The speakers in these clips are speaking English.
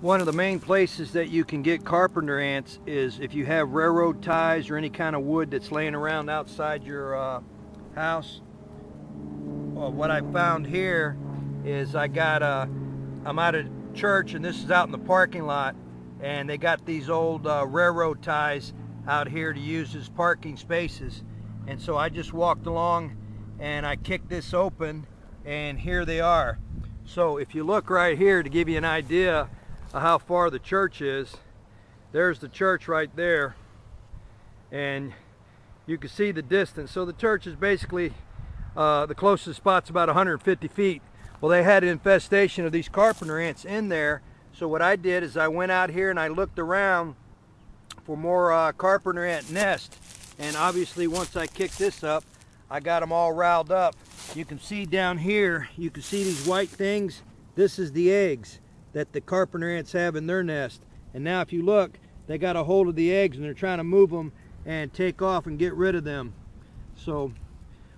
One of the main places that you can get carpenter ants is if you have railroad ties or any kind of wood that's laying around outside your house. What I found here is I'm out of church, and this is out in the parking lot, and they got these old railroad ties out here to use as parking spaces. And so I just walked along and I kicked this open, and here they are. So if you look right here, to give you an idea of how far the church is, there's the church right there, and you can see the distance. So the church is basically the closest spot's about 150 feet. Well, they had an infestation of these carpenter ants in there, so what I did is I went out here and I looked around for more carpenter ant nests, and obviously once I kicked this up, I got them all riled up. You can see down here, you can see these white things. This is the eggs that the carpenter ants have in their nest. And now if you look, they got a hold of the eggs and they're trying to move them and take off and get rid of them. So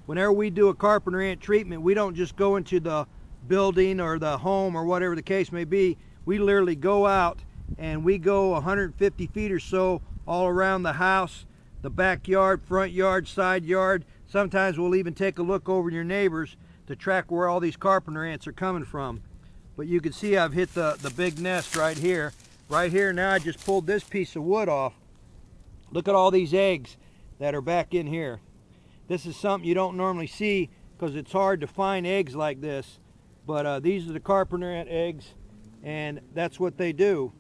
whenever we do a carpenter ant treatment, we don't just go into the building or the home or whatever the case may be. We literally go out and we go 150 feet or so all around the house, the backyard, front yard, side yard. Sometimes we'll even take a look over your neighbors to track where all these carpenter ants are coming from. But you can see I've hit the big nest right here. Right here now I just pulled this piece of wood off. Look at all these eggs that are back in here. This is something you don't normally see because it's hard to find eggs like this. But these are the carpenter ant eggs, and that's what they do,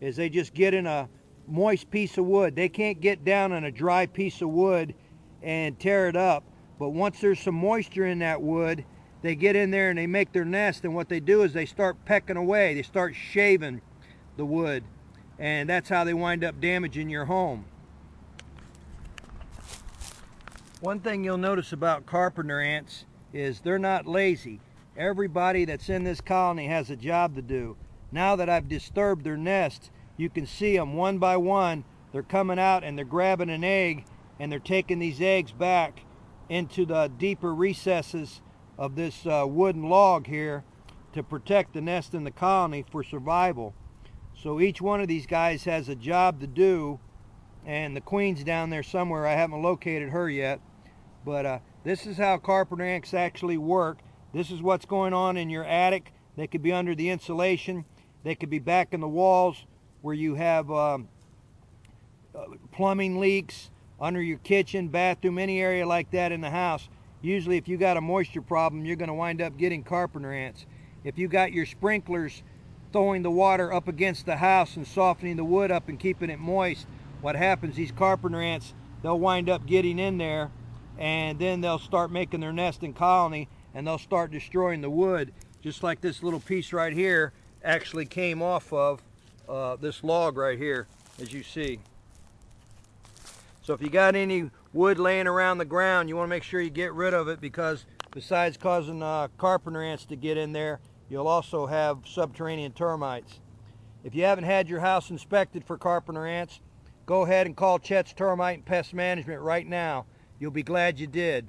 is they just get in a moist piece of wood. They can't get down on a dry piece of wood and tear it up. But once there's some moisture in that wood, they get in there and they make their nest, and what they do is they start pecking away. They start shaving the wood, and that's how they wind up damaging your home. One thing you'll notice about carpenter ants is they're not lazy. Everybody that's in this colony has a job to do. Now that I've disturbed their nest, you can see them one by one. They're coming out and they're grabbing an egg, and they're taking these eggs back into the deeper recesses of this wooden log here to protect the nest in the colony for survival. So each one of these guys has a job to do, and the queen's down there somewhere. I haven't located her yet, but this is how carpenter ants actually work. This is what's going on in your attic. They could be under the insulation. They could be back in the walls where you have plumbing leaks, under your kitchen, bathroom, any area like that in the house. Usually if you got a moisture problem, you're going to wind up getting carpenter ants. If you got your sprinklers throwing the water up against the house and softening the wood up and keeping it moist, what happens, these carpenter ants, they'll wind up getting in there, and then they'll start making their nest in colony, and they'll start destroying the wood, just like this little piece right here actually came off of this log right here, as you see. So if you got any wood laying around the ground, you want to make sure you get rid of it, because besides causing carpenter ants to get in there, you'll also have subterranean termites. If you haven't had your house inspected for carpenter ants, go ahead and call Chet's Termite and Pest Management right now. You'll be glad you did.